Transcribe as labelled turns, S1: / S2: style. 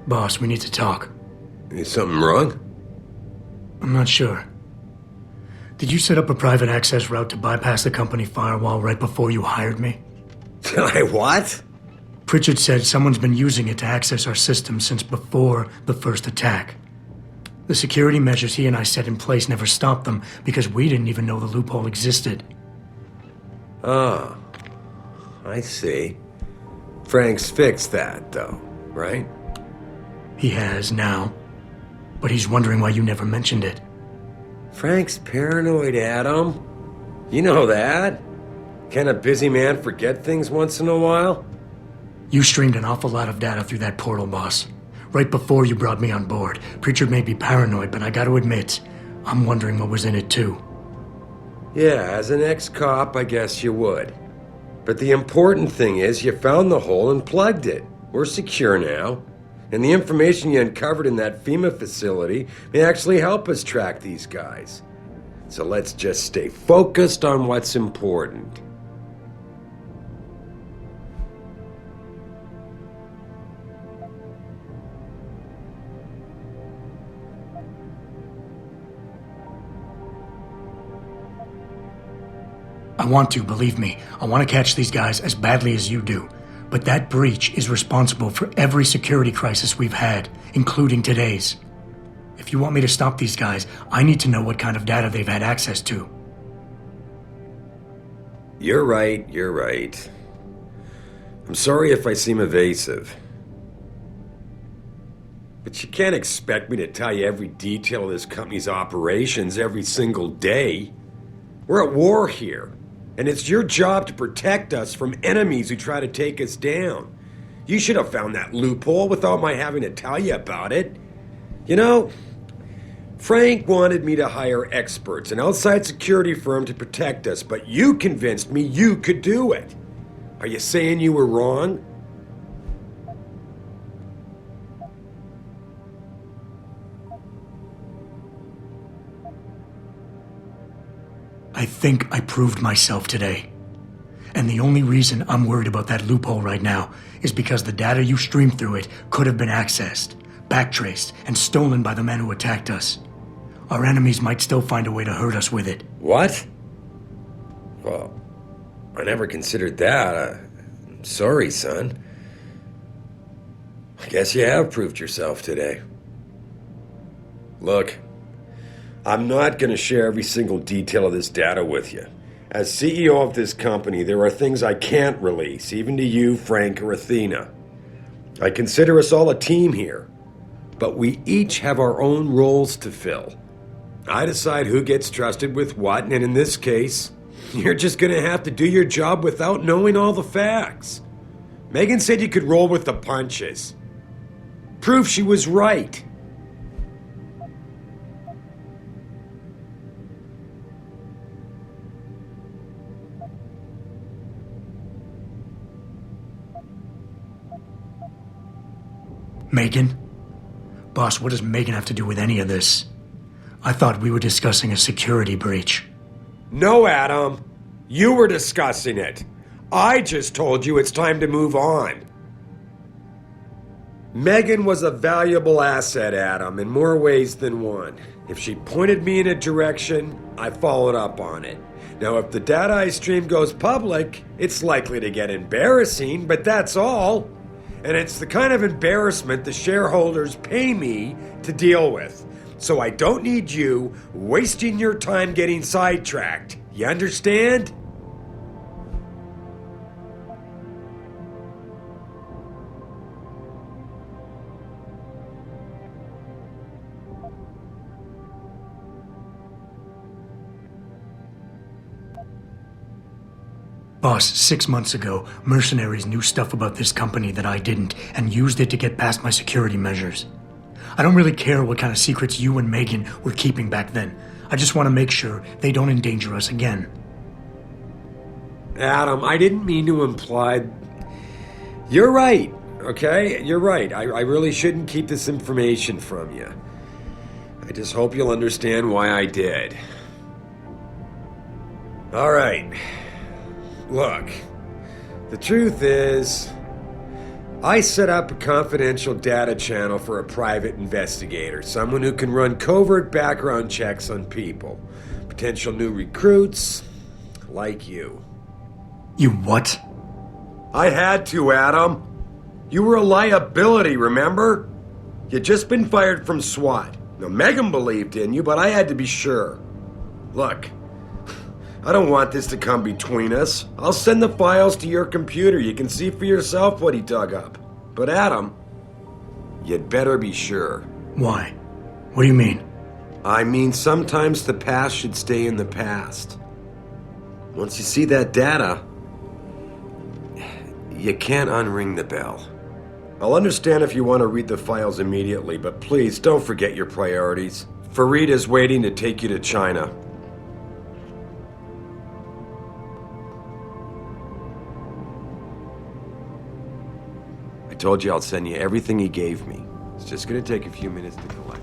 S1: Boss, we need to talk.
S2: Is something wrong?
S1: I'm not sure. Did you set up a private access route to bypass the company firewall right before you hired me?
S2: I what?
S1: Pritchard said someone's been using it to access our system since before the first attack. The security measures he and I set in place never stopped them because we didn't even know the loophole existed.
S2: Oh, I see. Frank's fixed that, though, right?
S1: He has now, but he's wondering why you never mentioned it.
S2: Frank's paranoid, Adam. You know that. Can a busy man forget things once in a while?
S1: You streamed an awful lot of data through that portal, boss. Right before you brought me on board. Pritchard may be paranoid, but I gotta admit, I'm wondering what was in it too.
S2: Yeah, as an ex-cop, I guess you would. But the important thing is you found the hole and plugged it. We're secure now. And the information you uncovered in that FEMA facility may actually help us track these guys. So let's just stay focused on what's important.
S1: I want to, believe me. I want to catch these guys as badly as you do. But that breach is responsible for every security crisis we've had, including today's. If you want me to stop these guys, I need to know what kind of data they've had access to.
S2: You're right. I'm sorry if I seem evasive. But you can't expect me to tell you every detail of this company's operations every single day. We're at war here. And it's your job to protect us from enemies who try to take us down. You should have found that loophole without my having to tell you about it. You know, Frank wanted me to hire experts, an outside security firm to protect us, but you convinced me you could do it. Are you saying you were wrong?
S1: I think I proved myself today. And the only reason I'm worried about that loophole right now is because the data you streamed through it could have been accessed, backtraced, and stolen by the men who attacked us. Our enemies might still find a way to hurt us with it.
S2: What? Well, I never considered that. I'm sorry, son. I guess you have proved yourself today. Look, I'm not going to share every single detail of this data with you. As CEO of this company, there are things I can't release, even to you, Frank, or Athena. I consider us all a team here, but we each have our own roles to fill. I decide who gets trusted with what, and in this case, you're just going to have to do your job without knowing all the facts. Megan said you could roll with the punches. Proof she was right.
S1: Megan? Boss, what does Megan have to do with any of this? I thought we were discussing a security breach.
S2: No, Adam. You were discussing it. I just told you it's time to move on. Megan was a valuable asset, Adam, in more ways than one. If she pointed me in a direction, I followed up on it. Now, if the data I stream goes public, it's likely to get embarrassing, but that's all. And it's the kind of embarrassment the shareholders pay me to deal with. So I don't need you wasting your time getting sidetracked. You understand?
S1: Boss, 6 months ago, mercenaries knew stuff about this company that I didn't and used it to get past my security measures. I don't really care what kind of secrets you and Megan were keeping back then. I just want to make sure they don't endanger us again.
S2: Adam, I didn't mean to imply... You're right, okay? You're right. I really shouldn't keep this information from you. I just hope you'll understand why I did. All right. Look, the truth is, I set up a confidential data channel for a private investigator, someone who can run covert background checks on people. Potential new recruits, like you.
S1: You what?
S2: I had to, Adam. You were a liability, remember? You'd just been fired from SWAT. Now, Megan believed in you, but I had to be sure. Look, I don't want this to come between us. I'll send the files to your computer. You can see for yourself what he dug up. But Adam, you'd better be sure.
S1: Why? What do you mean?
S2: I mean, sometimes the past should stay in the past. Once you see that data, you can't unring the bell. I'll understand if you want to read the files immediately, but please don't forget your priorities. Fareed is waiting to take you to China. I told you I'll send you everything he gave me. It's just gonna take a few minutes to collect.